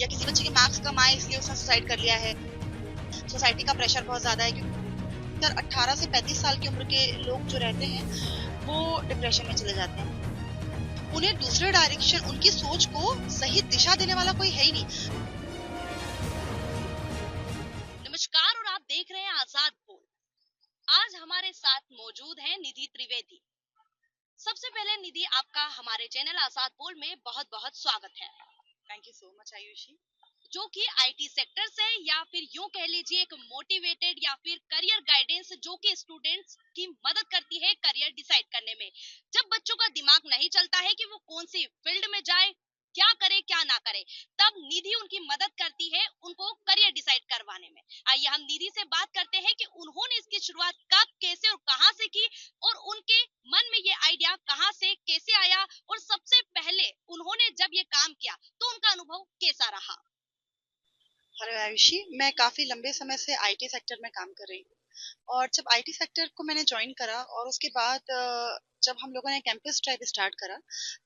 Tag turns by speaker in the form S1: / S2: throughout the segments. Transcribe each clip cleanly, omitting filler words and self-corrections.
S1: या किसी बच्चे के मार्क्स कम आए इसलिए उसने सुसाइड कर लिया है। सोसाइटी का प्रेशर बहुत ज्यादा है क्योंकि 18 से 35 साल की उम्र के लोग जो रहते हैं वो डिप्रेशन में चले जाते हैं। उन्हें दूसरे डायरेक्शन, उनकी सोच को सही दिशा देने वाला कोई है ही नहीं।
S2: नमस्कार और आप देख रहे हैं आजाद बोल। आज हमारे साथ मौजूद हैं निधि त्रिवेदी। सबसे पहले निधि, आपका हमारे चैनल आजाद बोल में बहुत बहुत स्वागत है।
S1: Thank you so much Ayushi.
S2: जो कि आईटी सेक्टर से या फिर यूं कह लीजिए एक मोटिवेटेड या फिर करियर गाइडेंस जो कि स्टूडेंट्स की मदद करती है करियर डिसाइड करने में। जब बच्चों का दिमाग नहीं चलता है कि वो कौन सी फील्ड में जाए, क्या करे क्या ना करे, तब निधि उनकी मदद करती है उनको करियर डिसाइड करवाने में। आइए हम निधि से बात करते हैं कि उन्होंने इसकी शुरुआत कब, कैसे और कहां से की, और उनके मन में ये आइडिया कहां से कैसे आया, और सबसे पहले उन्होंने जब ये काम किया तो उनका अनुभव कैसा रहा।
S1: हेलो आयुषी, मैं काफी लंबे समय से आईटी सेक्टर में काम कर रही हूँ। और जब आईटी सेक्टर को मैंने ज्वाइन करा और उसके बाद जब हम लोगों ने कैंपस ड्राइव स्टार्ट करा,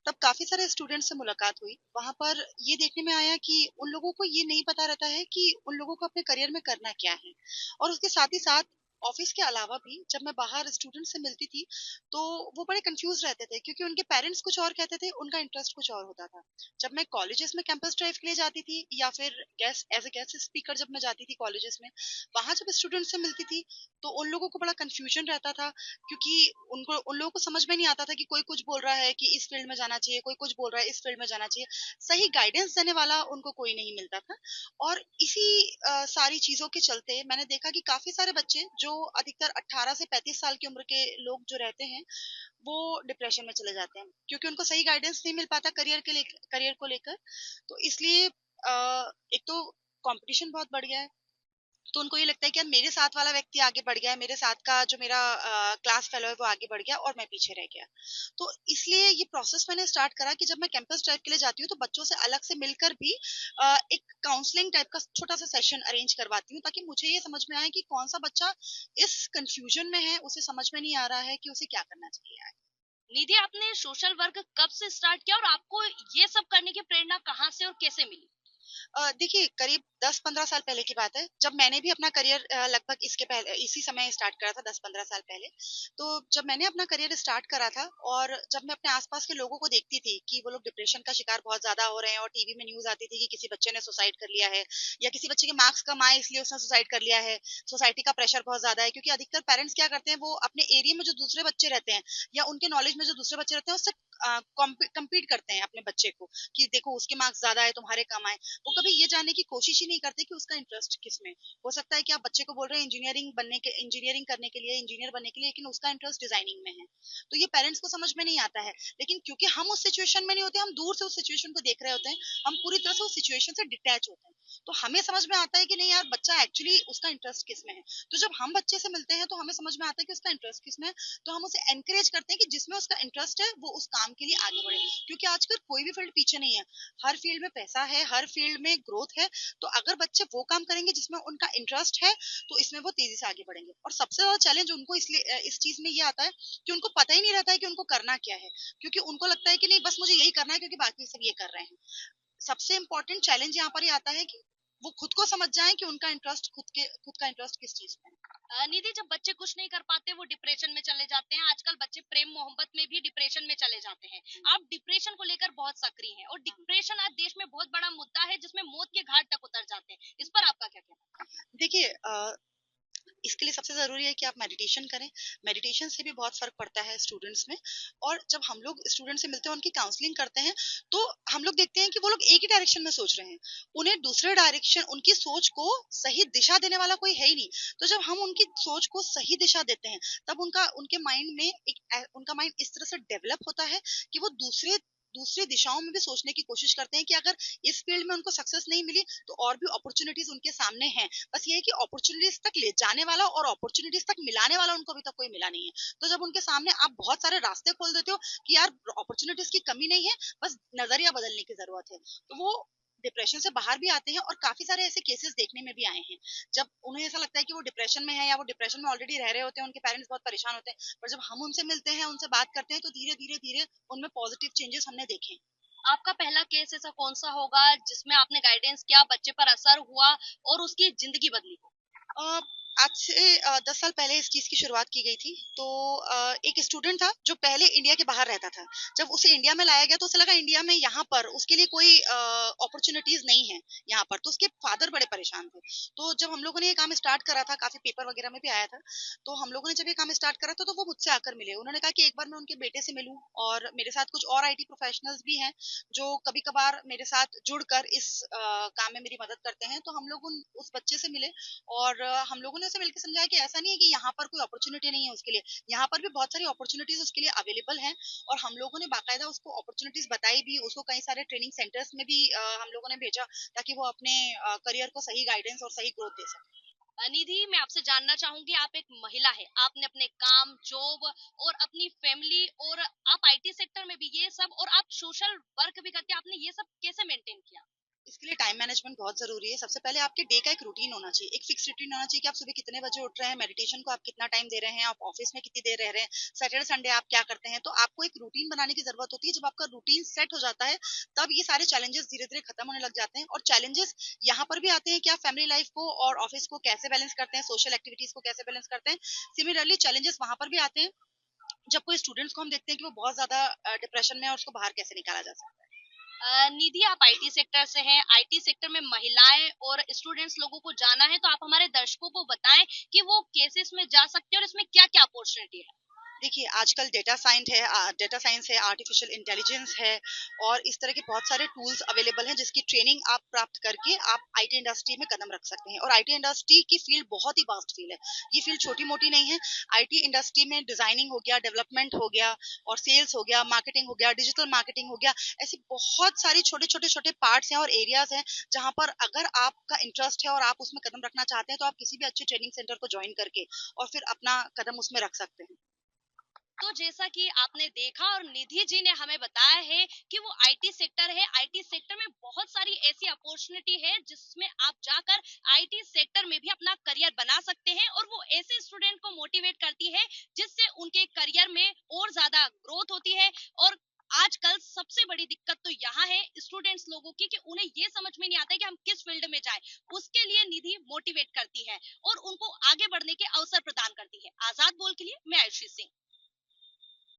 S1: तब काफी सारे स्टूडेंट्स से मुलाकात हुई। वहां पर ये देखने में आया कि उन लोगों को ये नहीं पता रहता है कि उन लोगों को अपने करियर में करना क्या है। और उसके साथ ही साथ ऑफिस के अलावा भी जब मैं बाहर स्टूडेंट से मिलती थी तो वो बड़े कंफ्यूज रहते थे क्योंकि उनके पेरेंट्स कुछ और कहते थे, उनका इंटरेस्ट कुछ और होता था। जब मैं कॉलेजेस में कैंपस ड्राइव के लिए जाती थी या फिर guest as a guest speaker जब मैं जाती थी कॉलेजेस में, वहां जब स्टूडेंट से मिलती थी तो उन लोगों को बड़ा कंफ्यूजन रहता था क्योंकि उन लोगों को समझ में नहीं आता था कि कोई कुछ बोल रहा है कि इस फील्ड में जाना चाहिए, कोई कुछ बोल रहा है इस फील्ड में जाना चाहिए। सही गाइडेंस देने वाला उनको कोई नहीं मिलता था। और इसी सारी चीजों के चलते मैंने देखा कि काफी सारे बच्चे जो अधिकतर 18 से 35 साल की उम्र के लोग जो रहते हैं वो डिप्रेशन में चले जाते हैं क्योंकि उनको सही गाइडेंस नहीं मिल पाता करियर को लेकर। तो इसलिए एक तो कंपटीशन बहुत बढ़ गया है। तो उनको ये लगता है कि यार मेरे साथ वाला व्यक्ति आगे बढ़ गया है, मेरे साथ का जो मेरा क्लास फेलो है वो आगे बढ़ गया और मैं पीछे रह गया। तो इसलिए ये प्रोसेस मैंने स्टार्ट करा कि जब मैं कैंपस ड्राइव के लिए जाती हूँ तो बच्चों से अलग से मिलकर भी एक काउंसलिंग टाइप का छोटा सा सेशन अरेंज करवाती हूँ ताकि मुझे ये समझ में आए कि कौन सा बच्चा इस कंफ्यूजन में है, उसे समझ में नहीं आ रहा है कि उसे क्या करना चाहिए।
S2: निधि, आपने सोशल वर्क कब से स्टार्ट किया और आपको ये सब करने की प्रेरणा कहाँ से और कैसे मिली?
S1: देखिए, करीब 10-15 साल पहले की बात है, जब मैंने भी अपना करियर लगभग इसके पहले इसी समय स्टार्ट करा था 10-15 साल पहले। तो जब मैंने अपना करियर स्टार्ट करा था और जब मैं अपने आस-पास के लोगों को देखती थी कि वो लोग डिप्रेशन का शिकार बहुत ज़्यादा हो रहे हैं और टीवी में न्यूज़ आती थी कि किसी बच्चे ने सुसाइड कर लिया है या किसी बच्चे के मार्क्स कम आए इसलिए उसने सुसाइड कर लिया है। सोसाइटी का प्रेशर बहुत ज़्यादा है क्योंकि अधिकतर पेरेंट्स क्या करते हैं, वो अपने एरिया में जो दूसरे बच्चे रहते हैं या उनके नॉलेज में जो दूसरे बच्चे रहते हैं उससे कॉम्पीट करते हैं अपने बच्चे को कि देखो उसके मार्क्स ज़्यादा है, तुम्हारे कम आए। वो कभी ये जानने की कोशिश ही नहीं करते कि उसका इंटरेस्ट किसमें। हो सकता है कि आप बच्चे को बोल रहे हैं इंजीनियरिंग करने के लिए, इंजीनियर बनने के लिए, लेकिन उसका इंटरेस्ट डिजाइनिंग में है। तो ये पेरेंट्स को समझ में नहीं आता है। लेकिन क्योंकि हम उस सिचुएशन में नहीं होते, हम दूर से उस सिचुएशन को देख रहे होते हैं, हम पूरी तरह से उस सिचुएशन से डिटैच होते हैं। तो हमें समझ में आता है कि नहीं यार, बच्चा एक्चुअली उसका इंटरेस्ट किसमें है। तो जब हम बच्चे से मिलते हैं तो हमें समझ में आता है कि उसका इंटरेस्ट किसमें है। तो हम उसे एनकरेज करते हैं कि जिसमें उसका इंटरेस्ट है वो उस काम के लिए आगे बढ़े। क्योंकि आजकल कोई भी फील्ड पीछे नहीं है। हर फील्ड में पैसा है, हर फील्ड में ग्रोथ है। तो अगर बच्चे वो काम करेंगे जिसमें उनका इंटरेस्ट है तो इसमें वो तेजी से आगे बढ़ेंगे। और सबसे ज्यादा चैलेंज उनको इसलिए इस चीज में ये आता है कि उनको पता ही नहीं रहता है कि उनको करना क्या है। क्योंकि उनको लगता है कि नहीं, बस मुझे यही करना है क्योंकि बाकी सब ये कर रहे हैं। सबसे इम्पोर्टेंट चैलेंज यहाँ पर ये आता है कि वो खुद को समझ जाए कि उनका इंटरेस्ट खुद का इंटरेस्ट किस चीज में है।
S2: निधि, जब बच्चे कुछ नहीं कर पाते वो डिप्रेशन में चले जाते हैं। आजकल बच्चे प्रेम मोहब्बत में भी डिप्रेशन में चले जाते हैं। आप डिप्रेशन को लेकर बहुत सक्रिय हैं और डिप्रेशन आज देश में बहुत बड़ा मुद्दा है जिसमें मौत के घाट तक उतर जाते हैं। इस पर आपका क्या कहना है?
S1: देखिए, इसके लिए सबसे ज़रूरी है कि आप मेडिटेशन करें। मेडिटेशन से भी बहुत फ़र्क पड़ता है स्टूडेंट्स में। और जब हम लोग स्टूडेंट से मिलते हैं, उनकी काउंसलिंग करते हैं, तो हम लोग देखते हैं कि वो लोग एक ही डायरेक्शन में सोच रहे हैं। उन्हें दूसरे डायरेक्शन, उनकी सोच को सही दिशा देने वाला कोई है ही नहीं। तो जब हम उनकी सोच को सही दिशा देते हैं, तब उनके माइंड में उनका माइंड इस तरह से डेवलप होता है कि वो दूसरे दूसरी दिशाओं में भी सोचने की कोशिश करते हैं कि अगर इस फील्ड में उनको सक्सेस नहीं मिली तो और भी अपॉर्चुनिटीज उनके सामने हैं। बस ये है कि अपॉर्चुनिटीज तक ले जाने वाला और अपॉर्चुनिटीज तक मिलाने वाला उनको अभी तक कोई मिला नहीं है। तो जब उनके सामने आप बहुत सारे रास्ते खोल देते हो कि यार अपॉर्चुनिटीज की कमी नहीं है, बस नजरिया बदलने की जरूरत है, तो वो डिप्रेशन से बाहर भी आते हैं। और काफी सारे ऐसे केसेस देखने में भी आए हैं जब उन्हें ऐसा लगता है कि वो डिप्रेशन में है या वो डिप्रेशन में ऑलरेडी रह रहे होते हैं, उनके पेरेंट्स बहुत परेशान होते हैं, पर जब हम उनसे मिलते हैं, उनसे बात करते हैं, तो धीरे धीरे धीरे उनमें पॉजिटिव चेंजेस हमने देखे।
S2: आपका पहला केस ऐसा कौन-सा होगा जिसमें आपने गाइडेंस किया, बच्चे पर असर हुआ और उसकी ज़िंदगी बदली हो?
S1: अ, आज से 10 साल पहले इस चीज़ की शुरुआत की गई थी। तो एक स्टूडेंट था जो पहले इंडिया के बाहर रहता था। जब उसे इंडिया में लाया गया तो उसे लगा इंडिया में यहाँ पर उसके लिए कोई अपॉर्च्युनिटीज़ नहीं है यहाँ पर, तो उसके फादर बड़े परेशान थे। तो जब हम लोगों ने ये काम स्टार्ट करा था, काफ़ी पेपर वगैरह में भी आया था, तो हम लोगों ने जब ये काम स्टार्ट करा था तो वो मुझसे आकर मिले। उन्होंने कहा कि एक बार मैं उनके बेटे से मिलूँ, और मेरे साथ कुछ और आईटी प्रोफेशनल्स भी हैं, जो कभी-कभार मेरे साथ जुड़कर इस काम में मेरी मदद करते हैं। तो हम लोग उन उस बच्चे से मिले, और हम लोगों ने उसे मिलके समझाया कि ऐसा नहीं है कि यहाँ पर कोई अपॉर्च्युनिटी नहीं है उसके लिए, यहाँ पर भी बहुत सारी अपॉर्च्युनिटीज उसके लिए अवेलेबल हैं। और हम लोगों ने बाकायदा उसको अपॉर्च्युनिटीज बताई भी, उसको कई सारे ट्रेनिंग सेंटर्स में भी हम लोगों ने भेजा, ताकि वो अपने करियर को सही गाइडेंस और सही ग्रोथ दे सके।
S2: निधि, मैं आपसे जानना चाहूँगी, आप एक महिला हैं, आपने अपने काम, जॉब और अपनी फैमिली और आप आईटी सेक्टर में भी ये सब और आप सोशल वर्क भी करते हैं, आपने ये सब कैसे मेंटेन किया?
S1: इसके लिए टाइम मैनेजमेंट बहुत ज़रूरी है। सबसे पहले आपके डे का एक रूटीन होना चाहिए। एक फिक्स रूटीन होना चाहिए कि आप सुबह कितने बजे उठ रहे हैं, मेडिटेशन को आप कितना टाइम दे रहे हैं, आप ऑफिस में कितनी देर रह रहे हैं, सैटरडे संडे आप क्या करते हैं। तो आपको एक रूटीन बनाने की ज़रूरत होती है। जब आपका रूटीन सेट हो जाता है, तब ये सारे चैलेंजेस धीरे-धीरे खत्म होने लग जाते हैं। और चैलेंजेस यहाँ पर भी आते हैं कि आप फैमिली लाइफ को और ऑफिस को कैसे बैलेंस करते हैं, सोशल एक्टिविटीज़ को कैसे बैलेंस करते हैं। सिमिलरली चैलेंजेस वहाँ पर भी आते हैं, जब कोई स्टूडेंट्स को हम देखते हैं कि वो बहुत ज़्यादा डिप्रेशन में है और उसको बाहर कैसे निकाला जा सकता है।
S2: निधि, आप आईटी सेक्टर से हैं, आईटी सेक्टर में महिलाएं और स्टूडेंट्स लोगों को जाना है, तो आप हमारे दर्शकों को बताएं कि वो कैसे इसमें जा सकते हैं और इसमें क्या-क्या अपॉर्चुनिटी है?
S1: देखिए, आजकल डेटा साइंस है, आर्टिफिशियल इंटेलिजेंस है, और इस तरह के बहुत सारे टूल्स अवेलेबल हैं, जिसकी ट्रेनिंग आप प्राप्त करके आप आईटी इंडस्ट्री में कदम रख सकते हैं। और आईटी इंडस्ट्री की फील्ड बहुत ही वास्ट फील्ड है। ये फील्ड छोटी-मोटी नहीं है। आईटी इंडस्ट्री में डिजाइनिंग हो गया, डेवलपमेंट हो गया, और सेल्स हो गया, मार्केटिंग हो गया, डिजिटल मार्केटिंग हो गया। ऐसी बहुत सारी छोटे-छोटे पार्ट्स हैं और एरियाज हैं, जहाँ पर अगर आपका इंटरेस्ट है और आप उसमें कदम रखना चाहते हैं, तो आप किसी भी अच्छे ट्रेनिंग सेंटर को ज्वाइन करके और फिर अपना कदम उसमें रख सकते हैं।
S2: तो जैसा कि आपने देखा और निधि जी ने हमें बताया है कि वो आईटी सेक्टर है, आईटी सेक्टर में बहुत सारी ऐसी अपॉर्चुनिटी है जिसमें आप जाकर आईटी सेक्टर में भी अपना करियर बना सकते हैं और वो ऐसे स्टूडेंट को मोटिवेट करती है जिससे उनके करियर में और ज्यादा ग्रोथ होती है। और आजकल सबसे बड़ी दिक्कत तो यहाँ है स्टूडेंट्स लोगों की कि उन्हें ये समझ में नहीं आता है कि हम किस फील्ड में जाएं। उसके लिए निधि मोटिवेट करती है और उनको आगे बढ़ने के अवसर प्रदान करती है। आजाद बोल के लिए मैं आयुषी सिंह।